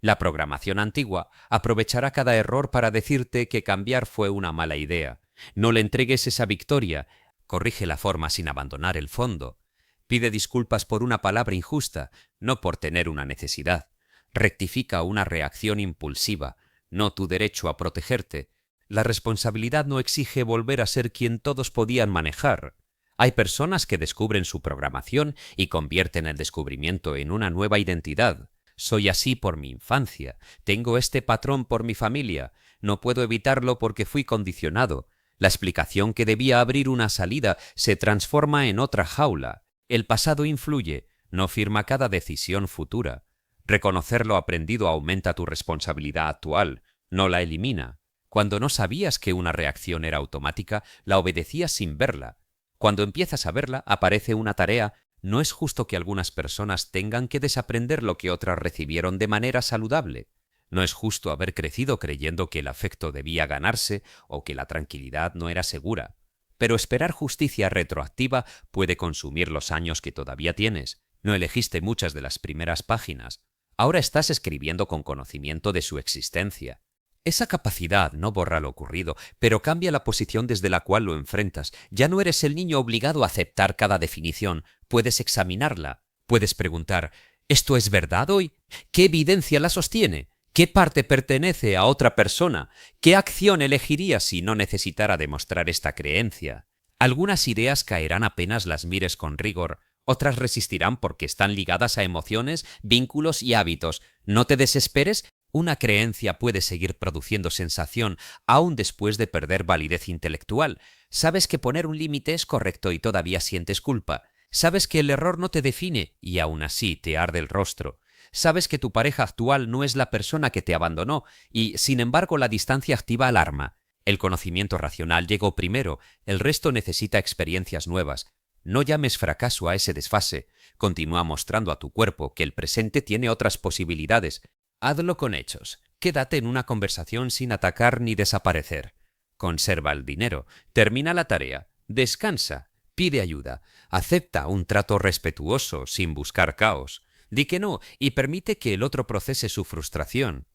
La programación antigua aprovechará cada error para decirte que cambiar fue una mala idea. No le entregues esa victoria. Corrige la forma sin abandonar el fondo. Pide disculpas por una palabra injusta, no por tener una necesidad. Rectifica una reacción impulsiva, no tu derecho a protegerte. La responsabilidad no exige volver a ser quien todos podían manejar. Hay personas que descubren su programación y convierten el descubrimiento en una nueva identidad. Soy así por mi infancia, tengo este patrón por mi familia, no puedo evitarlo porque fui condicionado. La explicación que debía abrir una salida se transforma en otra jaula. El pasado influye, no firma cada decisión futura. Reconocer lo aprendido aumenta tu responsabilidad actual, no la elimina. Cuando no sabías que una reacción era automática, la obedecías sin verla. Cuando empiezas a verla, aparece una tarea. No es justo que algunas personas tengan que desaprender lo que otras recibieron de manera saludable. No es justo haber crecido creyendo que el afecto debía ganarse o que la tranquilidad no era segura. Pero esperar justicia retroactiva puede consumir los años que todavía tienes. No elegiste muchas de las primeras páginas. Ahora estás escribiendo con conocimiento de su existencia. Esa capacidad no borra lo ocurrido, pero cambia la posición desde la cual lo enfrentas. Ya no eres el niño obligado a aceptar cada definición. Puedes examinarla. Puedes preguntar, ¿esto es verdad hoy? ¿Qué evidencia la sostiene? ¿Qué parte pertenece a otra persona? ¿Qué acción elegiría si no necesitara demostrar esta creencia? Algunas ideas caerán apenas las mires con rigor. Otras resistirán porque están ligadas a emociones, vínculos y hábitos. No te desesperes. Una creencia puede seguir produciendo sensación aún después de perder validez intelectual. Sabes que poner un límite es correcto y todavía sientes culpa. Sabes que el error no te define y aún así te arde el rostro. Sabes que tu pareja actual no es la persona que te abandonó y, sin embargo, la distancia activa alarma. El conocimiento racional llegó primero, el resto necesita experiencias nuevas. No llames fracaso a ese desfase. Continúa mostrando a tu cuerpo que el presente tiene otras posibilidades. Hazlo con hechos. Quédate en una conversación sin atacar ni desaparecer. Conserva el dinero. Termina la tarea. Descansa. Pide ayuda. Acepta un trato respetuoso sin buscar caos. Di que no y permite que el otro procese su frustración.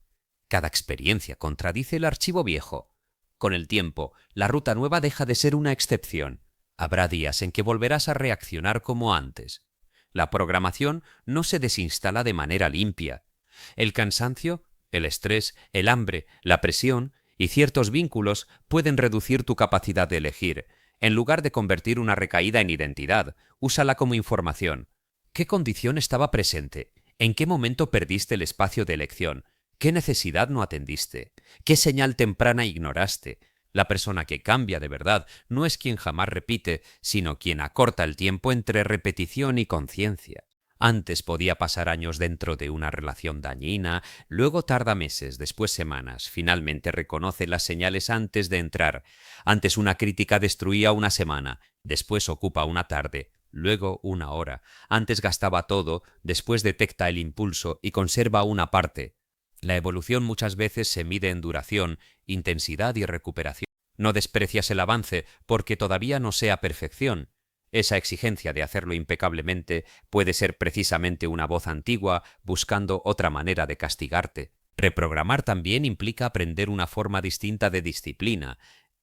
Cada experiencia contradice el archivo viejo. Con el tiempo, la ruta nueva deja de ser una excepción. Habrá días en que volverás a reaccionar como antes. La programación no se desinstala de manera limpia. El cansancio, el estrés, el hambre, la presión y ciertos vínculos pueden reducir tu capacidad de elegir. En lugar de convertir una recaída en identidad, úsala como información. ¿Qué condición estaba presente? ¿En qué momento perdiste el espacio de elección? ¿Qué necesidad no atendiste? ¿Qué señal temprana ignoraste? La persona que cambia de verdad no es quien jamás repite, sino quien acorta el tiempo entre repetición y conciencia. Antes podía pasar años dentro de una relación dañina, luego tarda meses, después semanas, finalmente reconoce las señales antes de entrar. Antes una crítica destruía una semana, después ocupa una tarde, luego una hora. Antes gastaba todo, después detecta el impulso y conserva una parte. La evolución muchas veces se mide en duración, intensidad y recuperación. No desprecias el avance porque todavía no sea perfección. Esa exigencia de hacerlo impecablemente puede ser precisamente una voz antigua buscando otra manera de castigarte. Reprogramar también implica aprender una forma distinta de disciplina.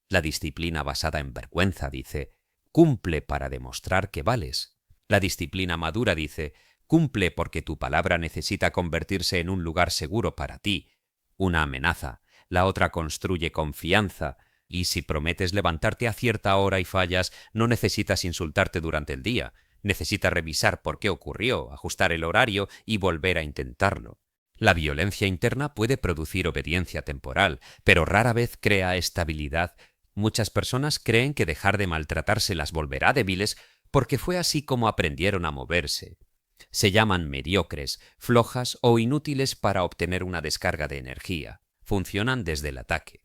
La disciplina basada en vergüenza dice, cumple para demostrar que vales. La disciplina madura dice, cumple porque tu palabra necesita convertirse en un lugar seguro para ti. Una amenaza. La otra construye confianza. Y si prometes levantarte a cierta hora y fallas, no necesitas insultarte durante el día. Necesitas revisar por qué ocurrió, ajustar el horario y volver a intentarlo. La violencia interna puede producir obediencia temporal, pero rara vez crea estabilidad. Muchas personas creen que dejar de maltratarse las volverá débiles porque fue así como aprendieron a moverse. Se llaman mediocres, flojas o inútiles para obtener una descarga de energía. Funcionan desde el ataque.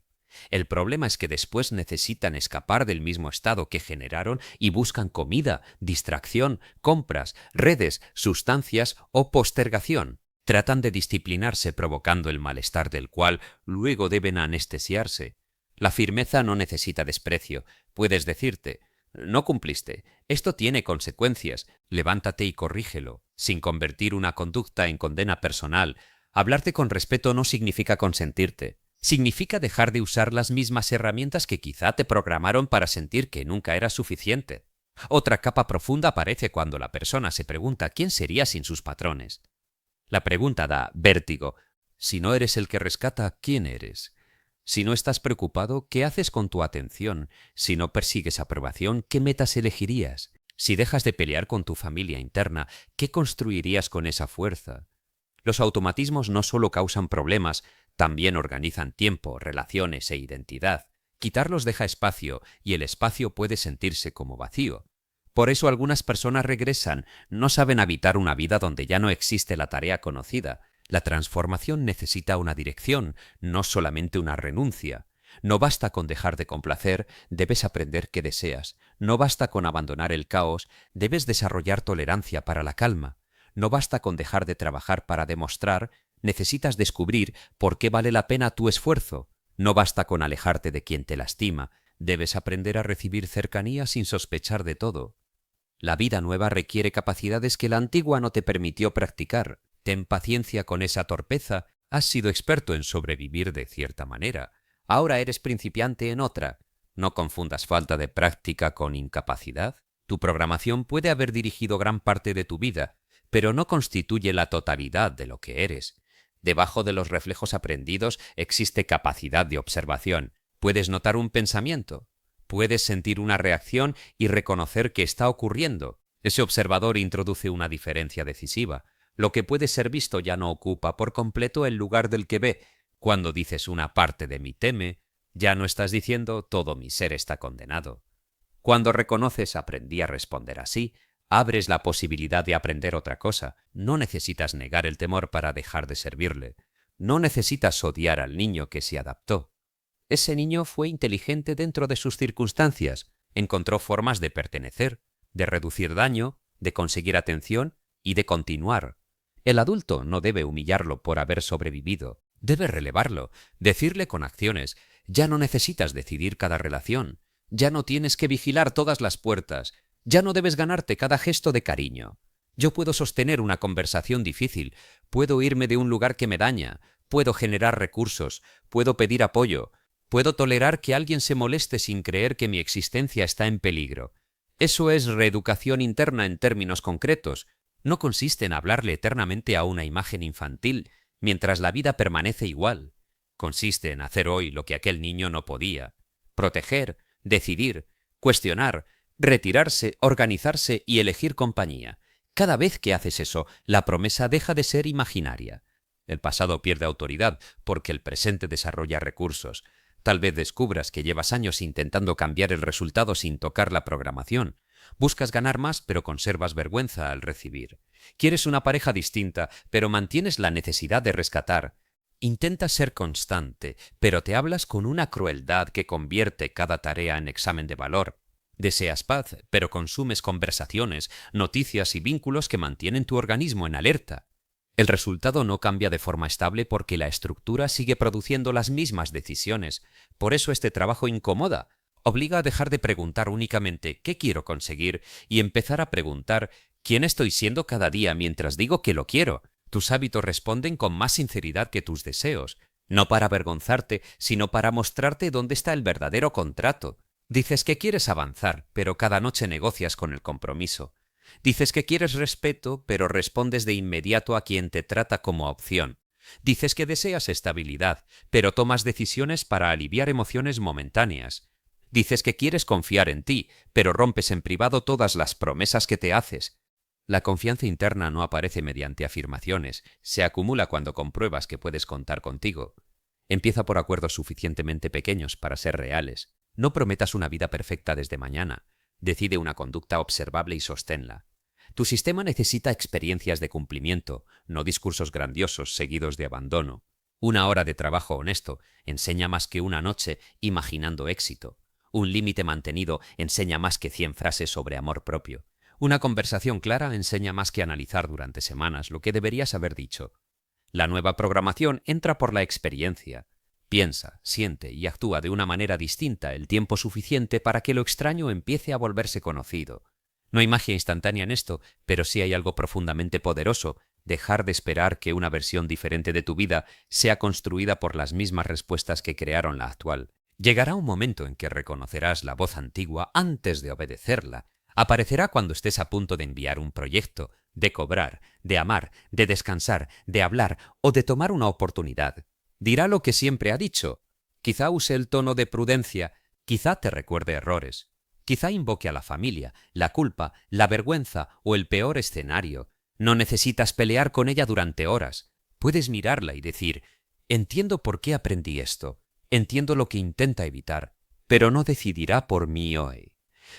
El problema es que después necesitan escapar del mismo estado que generaron y buscan comida, distracción, compras, redes, sustancias o postergación. Tratan de disciplinarse provocando el malestar del cual luego deben anestesiarse. La firmeza no necesita desprecio. Puedes decirte: no cumpliste, esto tiene consecuencias, levántate y corrígelo, sin convertir una conducta en condena personal. Hablarte con respeto no significa consentirte. Significa dejar de usar las mismas herramientas que quizá te programaron para sentir que nunca era suficiente. Otra capa profunda aparece cuando la persona se pregunta quién sería sin sus patrones. La pregunta da vértigo. Si no eres el que rescata, ¿quién eres? Si no estás preocupado, ¿qué haces con tu atención? Si no persigues aprobación, ¿qué metas elegirías? Si dejas de pelear con tu familia interna, ¿qué construirías con esa fuerza? Los automatismos no solo causan problemas, también organizan tiempo, relaciones e identidad. Quitarlos deja espacio, y el espacio puede sentirse como vacío. Por eso algunas personas regresan, no saben habitar una vida donde ya no existe la tarea conocida. La transformación necesita una dirección, no solamente una renuncia. No basta con dejar de complacer, debes aprender qué deseas. No basta con abandonar el caos, debes desarrollar tolerancia para la calma. No basta con dejar de trabajar para demostrar, necesitas descubrir por qué vale la pena tu esfuerzo. No basta con alejarte de quien te lastima, debes aprender a recibir cercanía sin sospechar de todo. La vida nueva requiere capacidades que la antigua no te permitió practicar. Ten paciencia con esa torpeza, has sido experto en sobrevivir de cierta manera. Ahora eres principiante en otra. No confundas falta de práctica con incapacidad. Tu programación puede haber dirigido gran parte de tu vida, pero no constituye la totalidad de lo que eres. Debajo de los reflejos aprendidos existe capacidad de observación. Puedes notar un pensamiento. Puedes sentir una reacción y reconocer qué está ocurriendo. Ese observador introduce una diferencia decisiva. Lo que puede ser visto ya no ocupa por completo el lugar del que ve. Cuando dices una parte de mí teme, ya no estás diciendo todo mi ser está condenado. Cuando reconoces aprendí a responder así, abres la posibilidad de aprender otra cosa. No necesitas negar el temor para dejar de servirle. No necesitas odiar al niño que se adaptó. Ese niño fue inteligente dentro de sus circunstancias, encontró formas de pertenecer, de reducir daño, de conseguir atención y de continuar. El adulto no debe humillarlo por haber sobrevivido, debe relevarlo, decirle con acciones: ya no necesitas decidir cada relación, ya no tienes que vigilar todas las puertas, ya no debes ganarte cada gesto de cariño. Yo puedo sostener una conversación difícil, puedo irme de un lugar que me daña, puedo generar recursos, puedo pedir apoyo, puedo tolerar que alguien se moleste sin creer que mi existencia está en peligro. Eso es reeducación interna en términos concretos. No consiste en hablarle eternamente a una imagen infantil, mientras la vida permanece igual. Consiste en hacer hoy lo que aquel niño no podía. Proteger, decidir, cuestionar, retirarse, organizarse y elegir compañía. Cada vez que haces eso, la promesa deja de ser imaginaria. El pasado pierde autoridad porque el presente desarrolla recursos. Tal vez descubras que llevas años intentando cambiar el resultado sin tocar la programación. Buscas ganar más, pero conservas vergüenza al recibir. Quieres una pareja distinta, pero mantienes la necesidad de rescatar. Intentas ser constante, pero te hablas con una crueldad que convierte cada tarea en examen de valor. Deseas paz, pero consumes conversaciones, noticias y vínculos que mantienen tu organismo en alerta. El resultado no cambia de forma estable porque la estructura sigue produciendo las mismas decisiones. Por eso este trabajo incomoda. Obliga a dejar de preguntar únicamente ¿qué quiero conseguir? Y empezar a preguntar ¿quién estoy siendo cada día mientras digo que lo quiero? Tus hábitos responden con más sinceridad que tus deseos, no para avergonzarte, sino para mostrarte dónde está el verdadero contrato. Dices que quieres avanzar, pero cada noche negocias con el compromiso. Dices que quieres respeto, pero respondes de inmediato a quien te trata como opción. Dices que deseas estabilidad, pero tomas decisiones para aliviar emociones momentáneas. Dices que quieres confiar en ti, pero rompes en privado todas las promesas que te haces. La confianza interna no aparece mediante afirmaciones, se acumula cuando compruebas que puedes contar contigo. Empieza por acuerdos suficientemente pequeños para ser reales. No prometas una vida perfecta desde mañana. Decide una conducta observable y sosténla. Tu sistema necesita experiencias de cumplimiento, no discursos grandiosos seguidos de abandono. Una hora de trabajo honesto enseña más que una noche imaginando éxito. Un límite mantenido enseña más que 100 frases sobre amor propio. Una conversación clara enseña más que analizar durante semanas lo que deberías haber dicho. La nueva programación entra por la experiencia. Piensa, siente y actúa de una manera distinta el tiempo suficiente para que lo extraño empiece a volverse conocido. No hay magia instantánea en esto, pero sí hay algo profundamente poderoso: dejar de esperar que una versión diferente de tu vida sea construida por las mismas respuestas que crearon la actual. Llegará un momento en que reconocerás la voz antigua antes de obedecerla. Aparecerá cuando estés a punto de enviar un proyecto, de cobrar, de amar, de descansar, de hablar o de tomar una oportunidad. Dirá lo que siempre ha dicho. Quizá use el tono de prudencia, quizá te recuerde errores, quizá invoque a la familia, la culpa, la vergüenza o el peor escenario. No necesitas pelear con ella durante horas. Puedes mirarla y decir: entiendo por qué aprendí esto, entiendo lo que intenta evitar, pero no decidirá por mí hoy.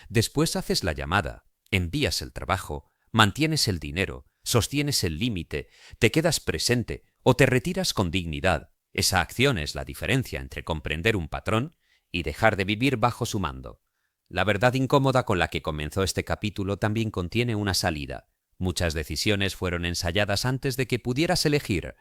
Después haces la llamada, envías el trabajo, mantienes el dinero, sostienes el límite, te quedas presente o te retiras con dignidad. Esa acción es la diferencia entre comprender un patrón y dejar de vivir bajo su mando. La verdad incómoda con la que comenzó este capítulo también contiene una salida. Muchas decisiones fueron ensayadas antes de que pudieras elegir,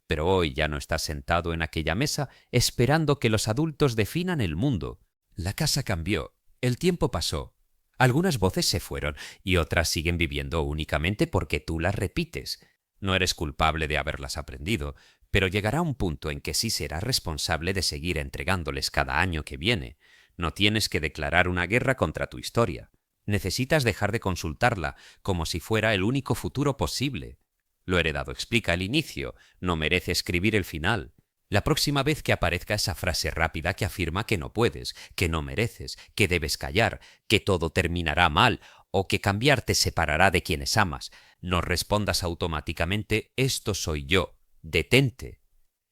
pero hoy ya no estás sentado en aquella mesa esperando que los adultos definan el mundo. La casa cambió. El tiempo pasó. Algunas voces se fueron y otras siguen viviendo únicamente porque tú las repites. No eres culpable de haberlas aprendido, pero llegará un punto en que sí serás responsable de seguir entregándoles cada año que viene. No tienes que declarar una guerra contra tu historia. Necesitas dejar de consultarla como si fuera el único futuro posible. Lo heredado explica el inicio, no merece escribir el final. La próxima vez que aparezca esa frase rápida que afirma que no puedes, que no mereces, que debes callar, que todo terminará mal o que cambiar te separará de quienes amas, no respondas automáticamente: esto soy yo, detente.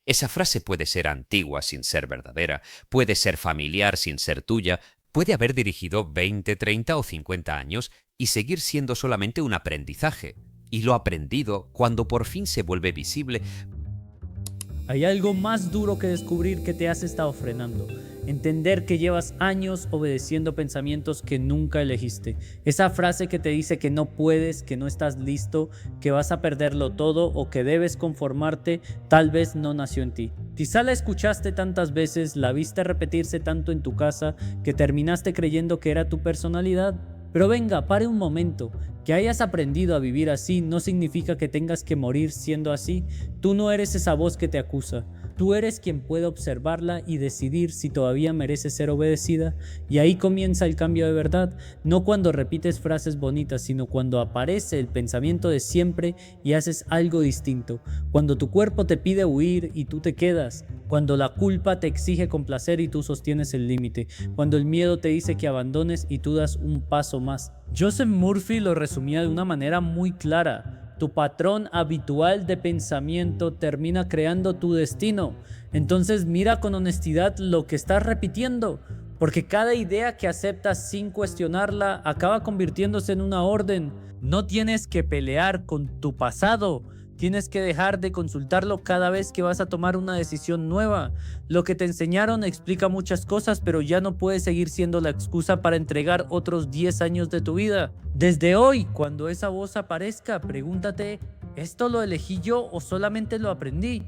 Esa frase puede ser antigua sin ser verdadera, puede ser familiar sin ser tuya, puede haber dirigido 20, 30 o 50 años y seguir siendo solamente un aprendizaje. Y lo aprendido, cuando por fin se vuelve visible, Hay algo más duro que descubrir que te has estado frenando. Entender que llevas años obedeciendo pensamientos que nunca elegiste. Esa frase que te dice que no puedes, que no estás listo, que vas a perderlo todo o que debes conformarte, tal vez no nació en ti. Quizá la escuchaste tantas veces, la viste repetirse tanto en tu casa, que terminaste creyendo que era tu personalidad. Pero venga, pare un momento. Que hayas aprendido a vivir así no significa que tengas que morir siendo así. Tú no eres esa voz que te acusa. Tú eres quien puede observarla y decidir si todavía merece ser obedecida. Y ahí comienza el cambio de verdad. No cuando repites frases bonitas, sino cuando aparece el pensamiento de siempre y haces algo distinto. Cuando tu cuerpo te pide huir y tú te quedas. Cuando la culpa te exige complacer y tú sostienes el límite. Cuando el miedo te dice que abandones y tú das un paso más. Joseph Murphy lo resumía de una manera muy clara: tu patrón habitual de pensamiento termina creando tu destino. Entonces mira con honestidad lo que estás repitiendo, porque cada idea que aceptas sin cuestionarla acaba convirtiéndose en una orden. No tienes que pelear con tu pasado. Tienes que dejar de consultarlo cada vez que vas a tomar una decisión nueva. Lo que te enseñaron explica muchas cosas, pero ya no puede seguir siendo la excusa para entregar otros 10 años de tu vida. Desde hoy, cuando esa voz aparezca, pregúntate: ¿esto lo elegí yo o solamente lo aprendí?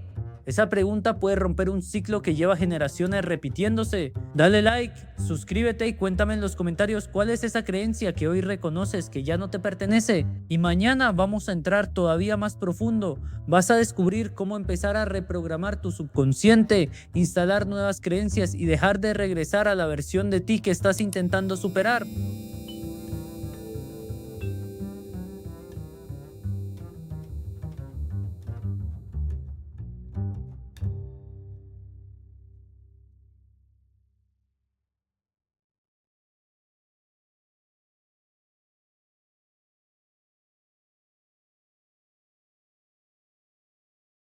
Esa pregunta puede romper un ciclo que lleva generaciones repitiéndose. Dale like, suscríbete y cuéntame en los comentarios cuál es esa creencia que hoy reconoces que ya no te pertenece. Y mañana vamos a entrar todavía más profundo. Vas a descubrir cómo empezar a reprogramar tu subconsciente, instalar nuevas creencias y dejar de regresar a la versión de ti que estás intentando superar.